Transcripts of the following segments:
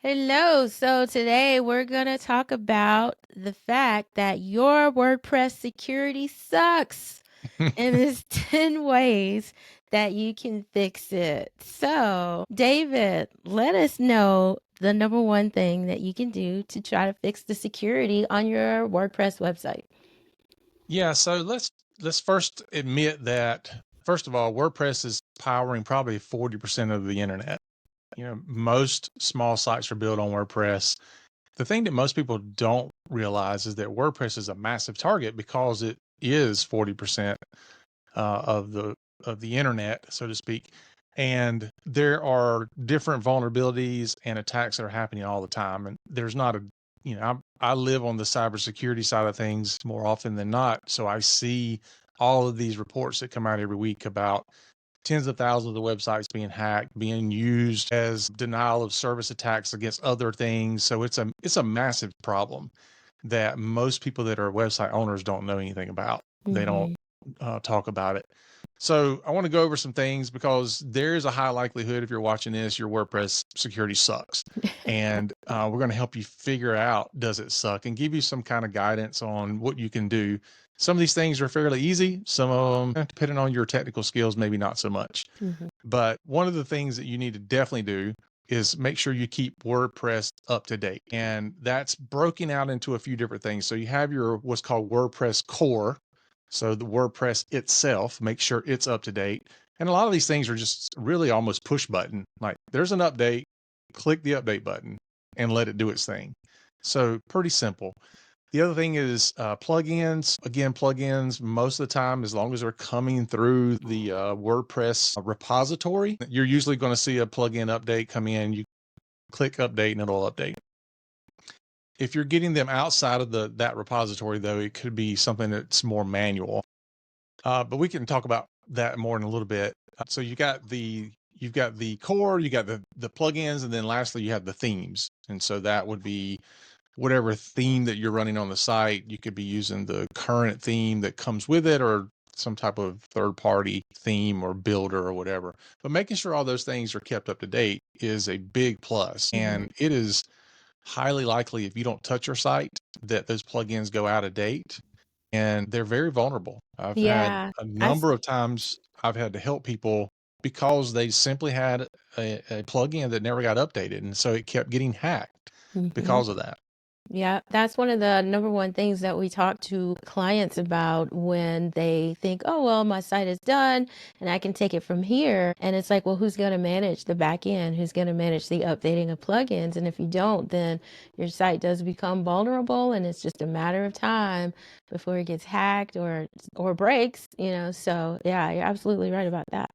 Hello. So today we're going to talk about the fact that your WordPress security sucks. And there's 10 ways that you can fix it. So, David, let us know the number one thing that you can do to try to fix the security on your WordPress website. Yeah, so let's first admit that first of all, WordPress is powering probably 40% of the internet. Most small sites are built on WordPress. The thing that most people don't realize is that WordPress is a massive target because it is 40% of the internet, so to speak. And there are different vulnerabilities and attacks that are happening all the time. And there's not a, I live on the cybersecurity side of things more often than not. So I see all of these reports that come out every week about tens of thousands of websites being hacked, being used as denial of service attacks against other things. So it's a massive problem that most people that are website owners don't know anything about. They don't talk about it. So I want to go over some things because there is a high likelihood if you're watching this, your WordPress security sucks. And we're going to help you figure out, does it suck, and give you some kind of guidance on what you can do. Some of these things are fairly easy. Some of them, depending on your technical skills, maybe not so much. But one of the things that you need to definitely do is make sure you keep WordPress up to date. And that's broken out into a few different things. So you have your what's called WordPress core. So the WordPress itself, make sure it's up to date. And a lot of these things are just really almost push button. Like there's an update, click the update button and let it do its thing. So pretty simple. The other thing is plugins. Again, plugins, most of the time, as long as they're coming through the WordPress repository, you're usually going to see a plugin update come in. You click update and it'll update. If you're getting them outside of that repository, though, it could be something that's more manual. But we can talk about that more in a little bit. So you've got the core, you got the plugins, and then lastly you have the themes. And so that would be whatever theme that you're running on the site. You could be using the current theme that comes with it or some type of third party theme or builder or whatever. But making sure all those things are kept up to date is a big plus. And it is highly likely if you don't touch your site that those plugins go out of date and they're very vulnerable. I've had Yeah. a I number of times I've had to help people because they simply had a plugin that never got updated. And so it kept getting hacked because of that. Yeah, that's one of the number one things that we talk to clients about when they think, oh, well, my site is done and I can take it from here. And it's like, well, who's going to manage the back end? Who's going to manage the updating of plugins? And if you don't, then your site does become vulnerable and it's just a matter of time before it gets hacked or breaks, So yeah, you're absolutely right about that.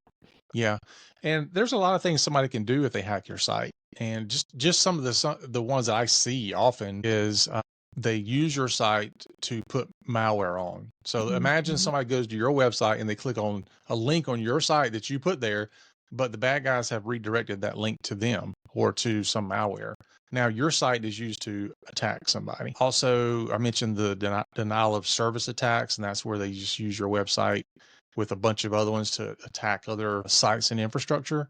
Yeah. And there's a lot of things somebody can do if they hack your site. And just some of the ones that I see often is they use your site to put malware on. So imagine somebody goes to your website and they click on a link on your site that you put there, but the bad guys have redirected that link to them or to some malware. Now your site is used to attack somebody. Also, I mentioned the denial of service attacks, and that's where they just use your website with a bunch of other ones to attack other sites and infrastructure.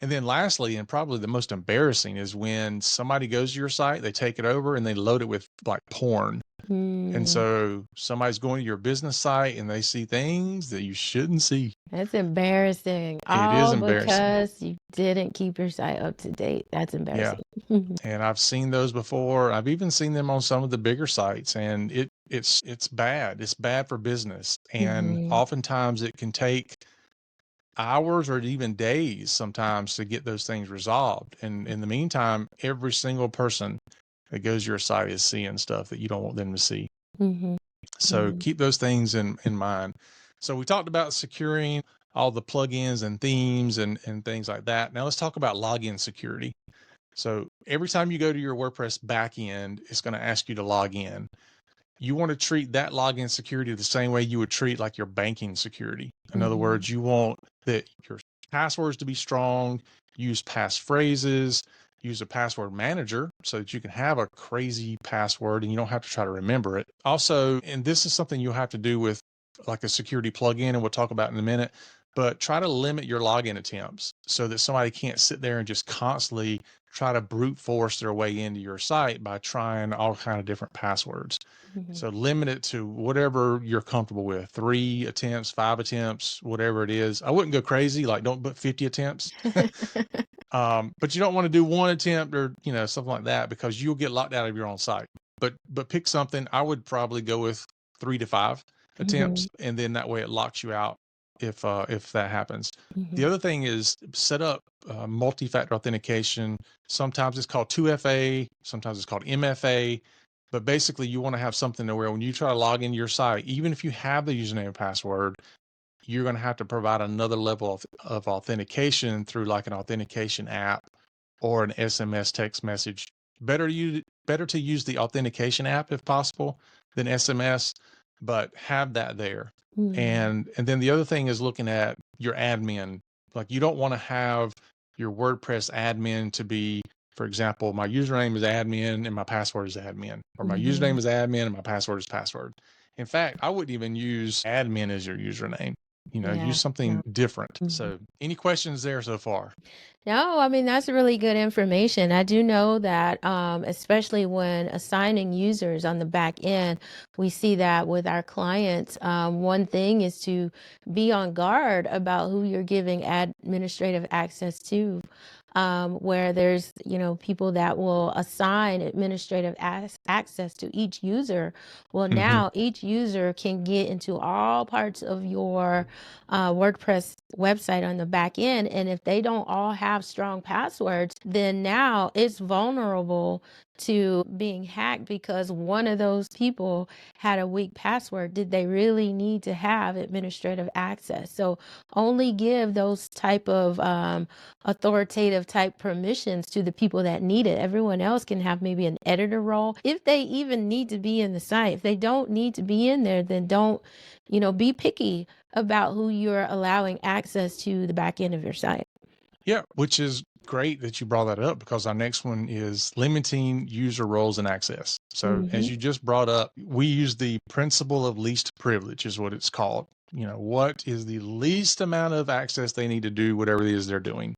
And then lastly, and probably the most embarrassing, is when somebody goes to your site, they take it over and they load it with like porn. And Mm. so somebody's going to your business site and they see things that you shouldn't see. That's embarrassing. It is All embarrassing. because you didn't keep your site up to date. That's Yeah. embarrassing. And I've seen those before. I've even seen them on some of the bigger sites, and it's bad. It's bad for business. And Mhm. oftentimes it can take hours or even days sometimes to get those things resolved. And in the meantime, every single person that goes to your site is seeing stuff that you don't want them to see. Mhm. So Mhm. keep those things in mind. So we talked about securing all the plugins and themes and things like that. Now let's talk about login security. So every time you go to your WordPress backend, it's going to ask you to log in. You want to treat that login security the same way you would treat like your banking security. In other Mhm. words, you want that your passwords to be strong, use passphrases, use a password manager so that you can have a crazy password and you don't have to try to remember it. Also, and this is something you'll have to do with like a security plugin, and we'll talk about in a minute, but try to limit your login attempts so that somebody can't sit there and just constantly try to brute force their way into your site by trying all kind of different passwords. Mhm. So limit it to whatever you're comfortable with, 3 attempts, 5 attempts, whatever it is. I wouldn't go crazy, like don't put 50 attempts. But you don't want to do 1 attempt or, something like that, because you'll get locked out of your own site. But pick something. I would probably go with 3 to 5 attempts, Mhm. and then that way it locks you out if that happens. The Mhm. other thing is set up multi-factor authentication. Sometimes it's called 2FA, sometimes it's called MFA. But basically, you want to have something to where when you try to log into your site, even if you have the username and password, you're going to have to provide another level of authentication through like an authentication app or an SMS text message. Better to use the authentication app if possible than SMS, but have that there. Mm. And then the other thing is looking at your admin. Like, you don't want to have your WordPress admin to be, for example, my username is admin and my password is admin, or my username Mhm. is admin and my password is password. In fact, I wouldn't even use admin as your username. Yeah. Use something No. different. Mhm. So, any questions there so far? No, I mean, that's really good information. I do know that, especially when assigning users on the back end, we see that with our clients. One thing is to be on guard about who you're giving administrative access to. Where there's, people that will assign administrative access to each user. Well, Hmm. now each user can get into all parts of your WordPress website on the back end. And if they don't all have strong passwords, then now it's vulnerable to being hacked because one of those people had a weak password. Did they really need to have administrative access? So only give those type of authoritative type permissions to the people that need it. Everyone else can have maybe an editor role if they even need to be in the site. If they don't need to be in there, then don't, be picky about who you're allowing access to the back end of your site. Yeah, which is great that you brought that up, because our next one is limiting user roles and access. So, as Mhm. you just brought up, we use the principle of least privilege, is what it's called. What is the least amount of access they need to do whatever it is they're doing?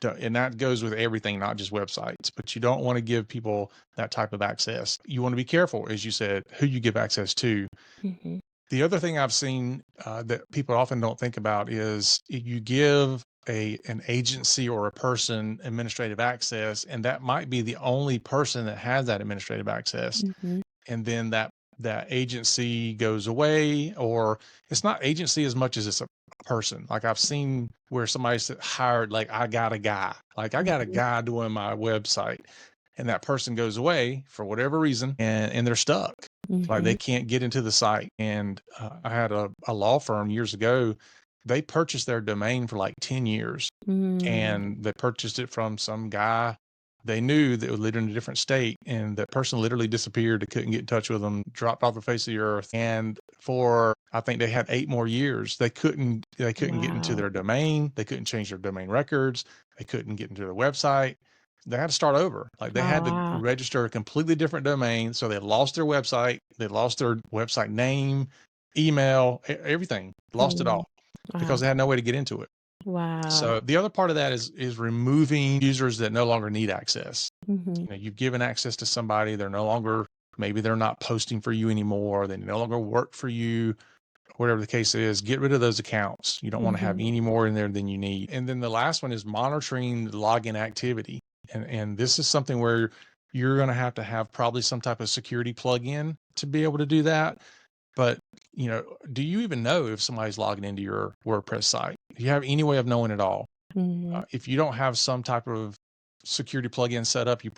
And that goes with everything, not just websites. But you don't want to give people that type of access. You want to be careful, as you said, who you give access to. Mhm. The other thing I've seen that people often don't think about is you give an agency or a person administrative access, and that might be the only person that has that administrative access. Mhm. And then that agency goes away, or it's not agency as much as it's a person. Like, I've seen where somebody's hired, like, I got a guy, Mhm. doing my website, and that person goes away for whatever reason, and they're stuck. Like, they Mhm. can't get into the site. And I had a law firm years ago. They purchased their domain for like 10 years, Mm. and they purchased it from some guy they knew that was living in a different state, and that person literally disappeared. They couldn't get in touch with them, dropped off the face of the earth. And for, I think they had 8 more years, they couldn't get into Wow. their domain. They couldn't change their domain records. They couldn't get into their website. They had to start over. Like, they Oh, had to wow. register a completely different domain. So they lost their website. They lost their website name, email, everything, lost it Mm. all, because Wow. they had no way to get into it. Wow. So the other part of that is removing users that no longer need access. Mhm. You've given access to somebody, they're no longer, maybe they're not posting for you anymore, they no longer work for you, whatever the case is. Get rid of those accounts. You don't want to have Mhm. any more in there than you need. And then the last one is monitoring the login activity. And this is something where you're going to have probably some type of security plugin to be able to do that. But, do you even know if somebody's logging into your WordPress site? Do you have any way of knowing at all? Mhm. If you don't have some type of security plugin set up, you're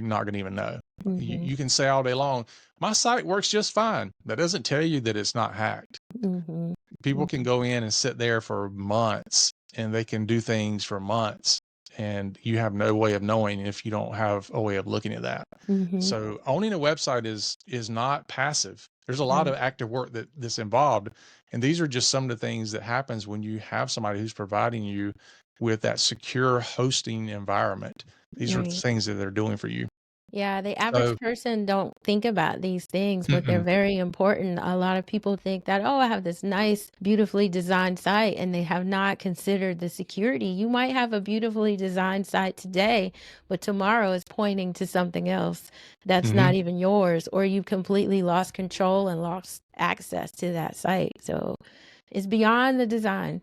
not going to even know. You, Mhm. you can say all day long, my site works just fine. That doesn't tell you that it's not hacked. Mhm. People can Mhm. go in and sit there for months, and they can do things for months, and you have no way of knowing if you don't have a way of looking at that. Mhm. So owning a website is not passive. There's a lot of Right. active work that's involved. And these are just some of the things that happens when you have somebody who's providing you with that secure hosting environment. These are the Right. things that they're doing for you. Yeah, the average So, person don't think about these things, but they're mm-mm, very important. A lot of people think that, oh, I have this nice, beautifully designed site, and they have not considered the security. You might have a beautifully designed site today, but tomorrow is pointing to something else that's mhm. not even yours, or you completely lost control and lost access to that site. So it's beyond the design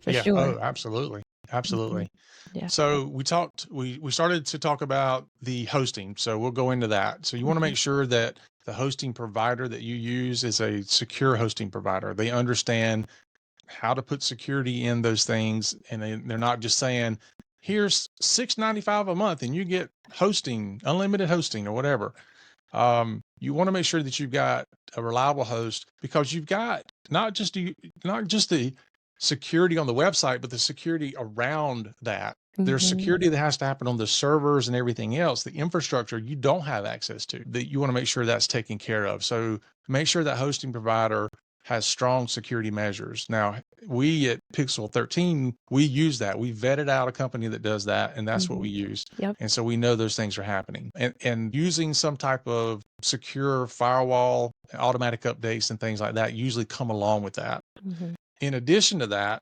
for Yeah. sure. Oh, absolutely. Absolutely. Mhm. Yeah. So we started to talk about the hosting. So we'll go into that. So you want to Mhm. make sure that the hosting provider that you use is a secure hosting provider. They understand how to put security in those things, and they're not just saying, here's $6.95 a month and you get hosting, unlimited hosting or whatever. You want to make sure that you've got a reliable host, because you've got not just the security on the website, but the security around that. There's Mhm. security that has to happen on the servers and everything else, the infrastructure you don't have access to, that you want to make sure that's taken care of. So make sure that hosting provider has strong security measures. Now, we at Pixel 13, we use that. We vetted out a company that does that, and that's what we Mhm. use. Yep. And so we know those things are happening. And using some type of secure firewall, automatic updates, and things like that usually come along with that. Mhm. In addition to that,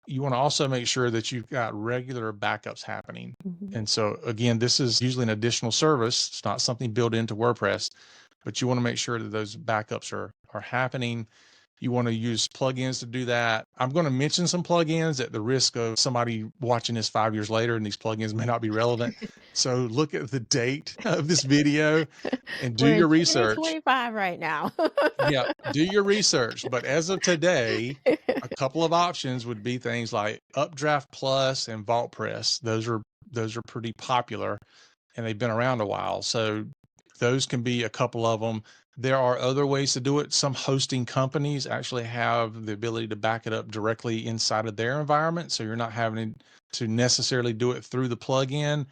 you want to also make sure that you've got regular backups happening. Mhm. And so, again, this is usually an additional service. It's not something built into WordPress, but you want to make sure that those backups are happening. You want to use plugins to do that. I'm going to mention some plugins at the risk of somebody watching this 5 years later, and these plugins may not be relevant. So look at the date of this video and do We're in your research. 2025 right now. Yeah, do your research. But as of today, a couple of options would be things like Updraft Plus and VaultPress. Those are pretty popular, and they've been around a while. So those can be a couple of them. There are other ways to do it. Some hosting companies actually have the ability to back it up directly inside of their environment. So you're not having to necessarily do it through the plugin,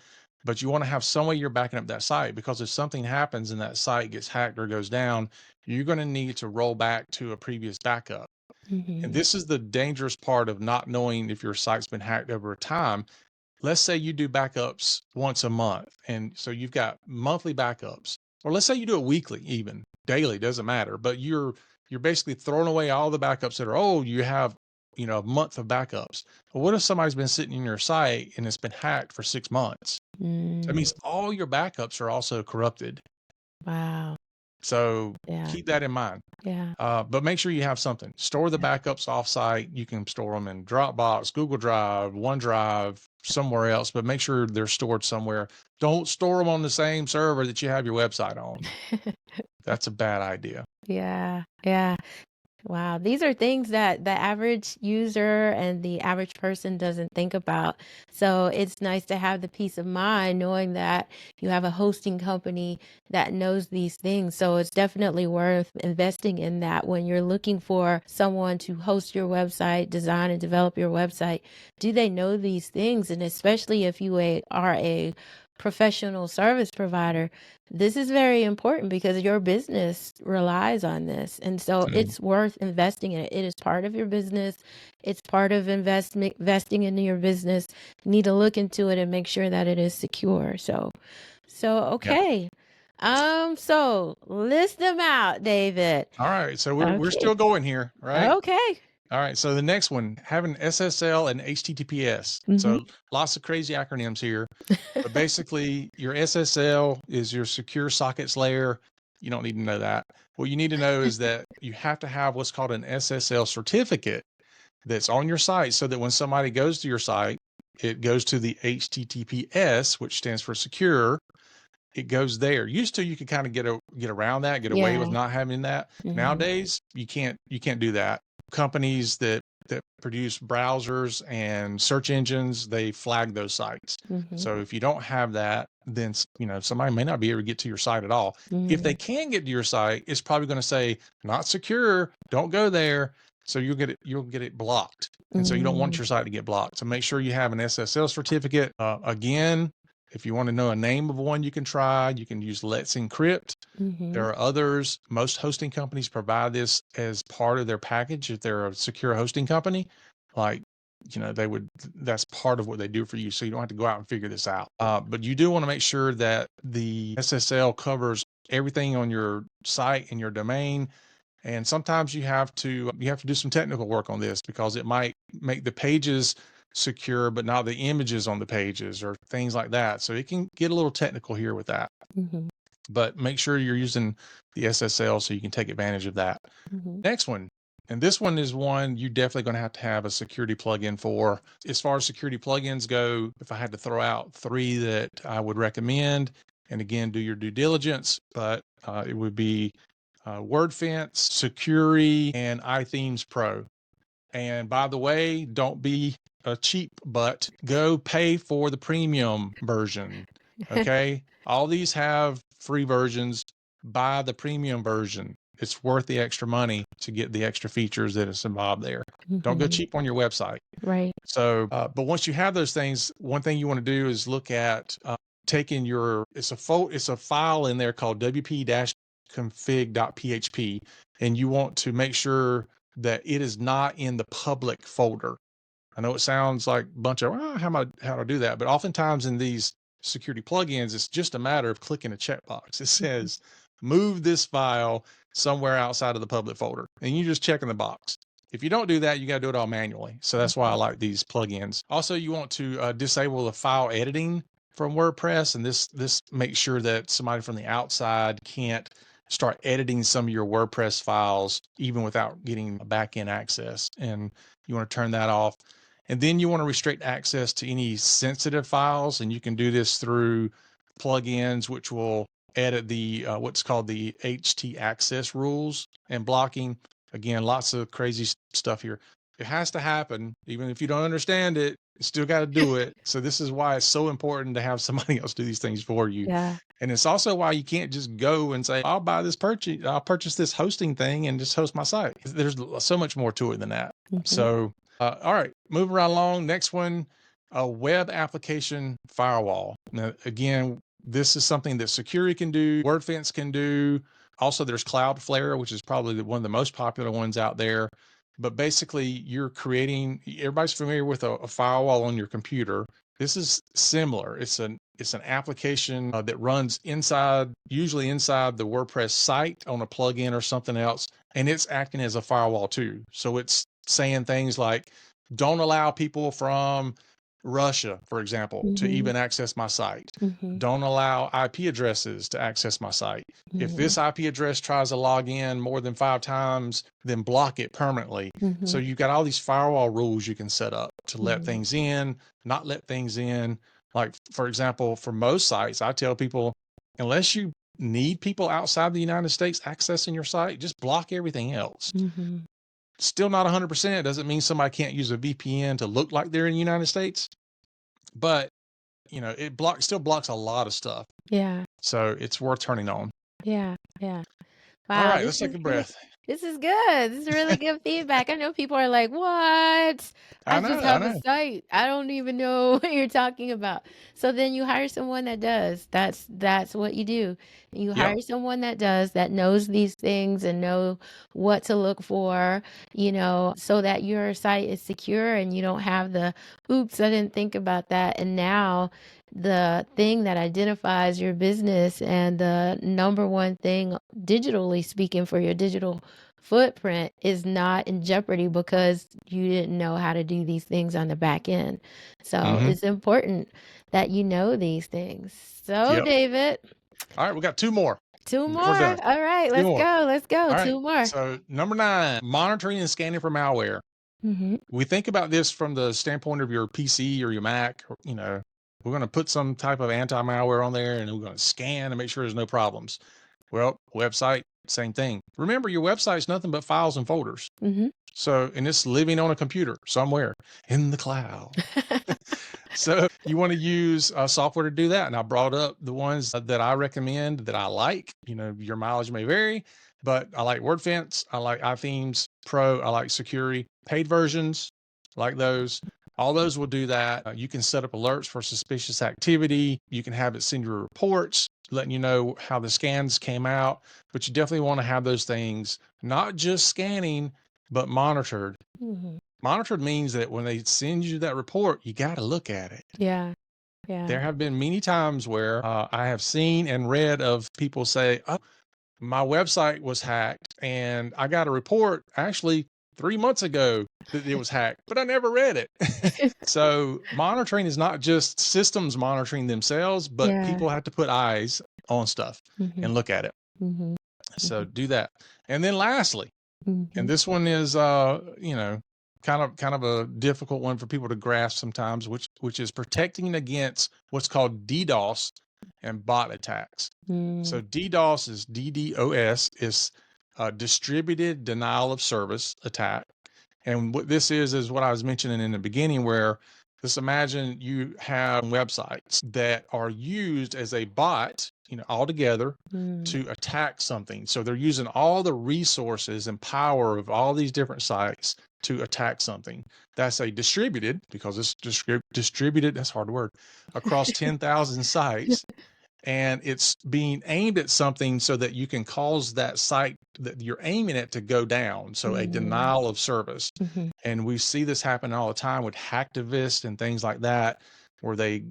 but you want to have some way you're backing up that site, because if something happens and that site gets hacked or goes down, you're going to need to roll back to a previous backup. And Mhm. this is the dangerous part of not knowing if your site's been hacked over time. Let's say you do backups once a month, and so you've got monthly backups, or let's say you do it weekly, even daily, doesn't matter, but you're basically throwing away all the backups that are, oh, you have, a month of backups. Well, what if somebody's been sitting in your site and it's been hacked for 6 months? That Mm. means all your backups are also corrupted. Wow. So Yeah. keep that in mind. Yeah. But make sure you have something. Store the Yeah. backups offsite. You can store them in Dropbox, Google Drive, OneDrive, somewhere else, but make sure they're stored somewhere. Don't store them on the same server that you have your website on. That's a bad idea. Yeah. Yeah. Wow, these are things that the average user and the average person doesn't think about. So it's nice to have the peace of mind knowing that you have a hosting company that knows these things. So it's definitely worth investing in that when you're looking for someone to host your website, design and develop your website. Do they know these things? And especially if are a professional service provider, this is very important because your business relies on this. And so Mhm. it's worth investing in it. It is part of your business. It's part of investing in your business. You need to look into it and make sure that it is secure. So Yeah. okay. So list them out, David. All right. So we're Okay. still going here, right? Okay. All right. So the next one, having SSL and HTTPS. Mm-hmm. So lots of crazy acronyms here. But basically, your SSL is your secure sockets layer. You don't need to know that. What you need to know is that you have to have what's called an SSL certificate that's on your site, so that when somebody goes to your site, it goes to the HTTPS, which stands for secure. It goes there. Used to, you could kind of get around that, get away with Yeah. not having that. Mm-hmm. Nowadays, you can't do that. Companies that produce browsers and search engines, they flag those sites. Mm-hmm. So if you don't have that, then somebody may not be able to get to your site at all. If they can get to your site, it's probably going to say not secure, don't go there. So you'll get it blocked. And so you don't want Mm-hmm. your site to get blocked. So make sure you have an SSL certificate. Again, if you want to know a name of one you can try, you can use Let's Encrypt. Mm-hmm. There are others. Most hosting companies provide this as part of their package if they're a secure hosting company, like that's part of what they do for you. So you don't have to go out and figure this out. But you do want to make sure that the SSL covers everything on your site and your domain. And sometimes you have to do some technical work on this, because it might make the pages secure, but not the images on the pages or things like that. So it can get a little technical here with that. Mm-hmm. But make sure you're using the SSL so you can take advantage of that. Mm-hmm. Next one, and this one is one you're definitely going to have a security plugin for. As far as security plugins go, if I had to throw out 3 that I would recommend, and again, do your due diligence, but it would be WordFence, Securi, and iThemes Pro. And by the way, don't be a cheap butt. Go pay for the premium version. Okay. All these have free versions. Buy the premium version. It's worth the extra money to get the extra features that is involved there. Don't go Mm-hmm. cheap on your website. Right. So, but once you have those things, one thing you want to do is look at taking it's a file in there called wp-config.php, and you want to make sure that it is not in the public folder. I know it sounds like a bunch of how do I do that, but oftentimes in these security plugins, it's just a matter of clicking a checkbox. It says move this file somewhere outside of the public folder, and you just checking the box. If you don't do that, you got to do it all manually. So that's why I like these plugins. Also, you want to disable the file editing from WordPress, and this makes sure that somebody from the outside can't start editing some of your WordPress files even without getting back-end access. And you want to turn that off. And then you want to restrict access to any sensitive files, and you can do this through plugins, which will edit the what's called the htaccess rules and blocking. Again, lots of crazy stuff here. It has to happen, even if you don't understand it. You still got to do it. So this is why it's so important to have somebody else do these things for you. Yeah. And it's also why you can't just go and say, I'll purchase this hosting thing and just host my site. There's so much more to it than that. Mm-hmm. So, all right, moving right along. Next one, a web application firewall. Now, again, this is something that Securi can do, WordFence can do. Also, there's Cloudflare, which is probably one of the most popular ones out there. But basically, everybody's familiar with a firewall on your computer. This is similar. It's an application that runs usually inside the WordPress site on a plugin or something else, and it's acting as a firewall too. So it's saying things like, don't allow people from Russia, for example, to even access my site. Mm-hmm. Don't allow IP addresses to access my site. Mm-hmm. If this IP address tries to log in more than 5 times, then block it permanently. Mm-hmm. So you've got all these firewall rules you can set up to let things in, not let things in. Like, for example, for most sites, I tell people, unless you need people outside the United States accessing your site, just block everything else. Mm-hmm. Still not 100%. Doesn't mean somebody can't use a VPN to look like they're in the United States, but it still blocks a lot of stuff. Yeah. So it's worth turning on. Yeah. Yeah. All Wow. right, let's take a breath. This is good. This is really good feedback. I know people are like, what? I just have a site. I don't even know what you're talking about. So then you hire someone that does. That's what you do. You hire someone that does, that knows these things and know what to look for, so that your site is secure and you don't have the, oops, I didn't think about that. And now the thing that identifies your business and the number one thing digitally speaking for your digital footprint is not in jeopardy because you didn't know how to do these things on the back end. So it's important that you know these things. So David. All right, we got 2 more. 2 more. All right, let's go. Let's go. All right. 2 more. So number 9, monitoring and scanning for malware. We think about this from the standpoint of your PC or your Mac. We're going to put some type of anti-malware on there, and we're going to scan and make sure there's no problems. Well, website, same thing. Remember, your website's nothing but files and folders. So, and it's living on a computer somewhere in the cloud. So you want to use software to do that. And I brought up the ones that I recommend that I like. Your mileage may vary, but I like WordFence. I like iThemes Pro. I like Securi. Paid versions, like those. All those will do that. You can set up alerts for suspicious activity. You can have it send you reports, letting you know how the scans came out. But you definitely want to have those things, not just scanning, but monitored. Monitored means that when they send you that report, you got to look at it. Yeah. Yeah. There have been many times where I have seen and read of people say, "Oh, my website was hacked and I got a report actually 3 months ago that it was hacked, but I never read it." So monitoring is not just systems monitoring themselves, but Yeah. people have to put eyes on stuff Mhm. and look at it. Mhm. So Mhm. do that. And then lastly, and Mhm. this one is kind of a difficult one for people to grasp sometimes, which is protecting against what's called DDoS and bot attacks. Mm. So DDoS is DDoS is a distributed denial of service attack. And what this is what I was mentioning in the beginning, where just imagine you have websites that are used as a bot, all together Mm. to attack something. So they're using all the resources and power of all these different sites to attack something. That's a distributed, because it's distributed, that's a hard word, across 10,000 sites, and it's being aimed at something so that you can cause that site that you're aiming at to go down. So a Mm. denial of service. Mhm. And we see this happen all the time with hacktivists and things like that, where they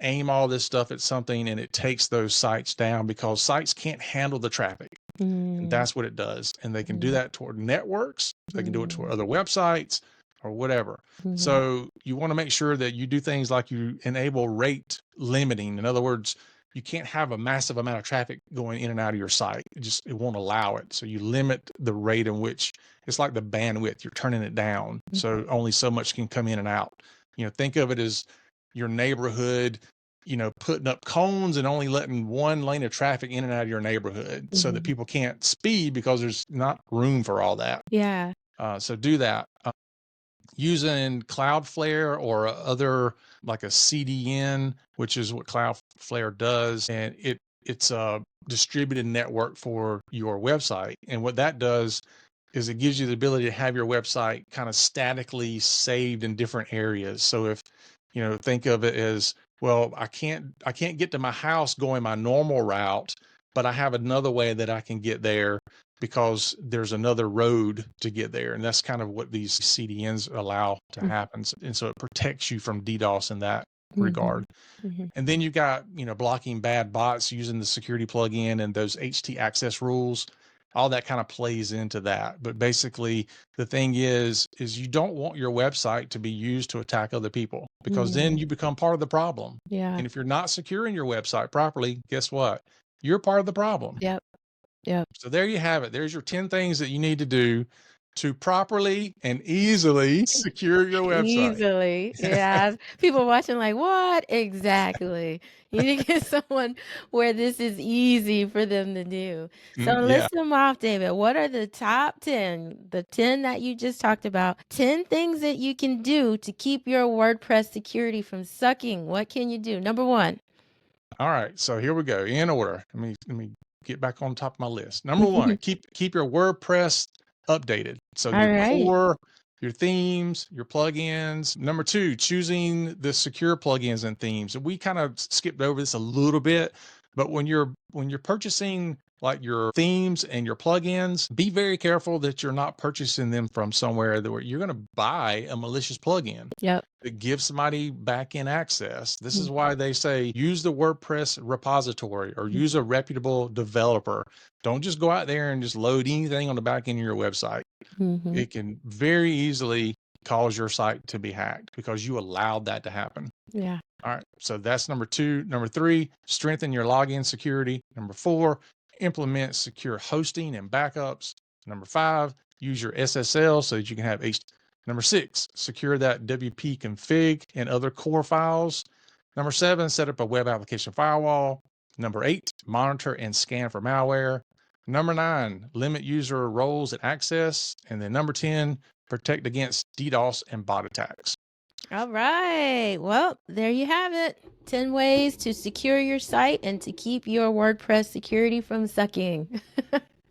aim all this stuff at something and it takes those sites down because sites can't handle the traffic. And Mm. that's what it does. And they can do Mhm. that toward networks, they can do it toward Mm. other websites or whatever. Mhm. So you want to make sure that you do things like you enable rate limiting. In other words, you can't have a massive amount of traffic going in and out of your site. It won't allow it. So you limit the rate in which it's like the bandwidth, you're turning it down. Mhm. So only so much can come in and out. Think of it as your neighborhood, putting up cones and only letting one lane of traffic in and out of your neighborhood so that Mhm. people can't speed because there's not room for all that. Yeah. So do that. Using Cloudflare or other, like a CDN, which is what Cloudflare does, and it's a distributed network for your website. And what that does is it gives you the ability to have your website kind of statically saved in different areas. So if, think of it as, well, I can't get to my house going my normal route, but I have another way that I can get there because there's another road to get there. And that's kind of what these CDNs allow to happen. And so it protects you from DDoS in that regard. Mhm. Mhm. And then you got, blocking bad bots using the security plugin and those HT access rules. All that kind of plays into that. But basically, the thing is you don't want your website to be used to attack other people, because then Mm. you become part of the problem. Yeah. And if you're not securing your website properly, guess what? You're part of the problem. Yep. Yep. So there you have it. There's your 10 things that you need to do to properly and easily secure your website. Easily. Yeah. People watching like, "What?" Exactly. You need to get someone where this is easy for them to do. So Yeah. list them off, David. What are the top 10? The 10 that you just talked about. 10 things that you can do to keep your WordPress security from sucking. What can you do? Number 1. All right, so here we go in order. Let me get back on top of my list. Number one, keep your WordPress updated. So All your right. core, your themes, your plugins. Number two, choosing the secure plugins and themes. And we kind of skipped over this a little bit, but when you're purchasing like your themes and your plugins, be very careful that you're not purchasing them from somewhere that where you're going to buy a malicious plugin Yep. that gives somebody back in access. This is Mhm. why they say use the WordPress repository or use a reputable developer. Don't just go out there and just load anything on the back end of your website. Mhm. It can very easily cause your site to be hacked because you allowed that to happen. Yeah. All right, so that's number two. Number three, strengthen your login security. Number four, implement secure hosting and backups. Number five, use your SSL so that you can have Number six, secure that WP config and other core files. Number seven, set up a web application firewall. Number eight, monitor and scan for malware. Number nine, limit user roles and access. And then number 10, protect against DDoS and bot attacks. All right. Well, there you have it. 10 ways to secure your site and to keep your WordPress security from sucking.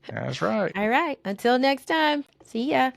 That's right. All right. Until next time. See ya.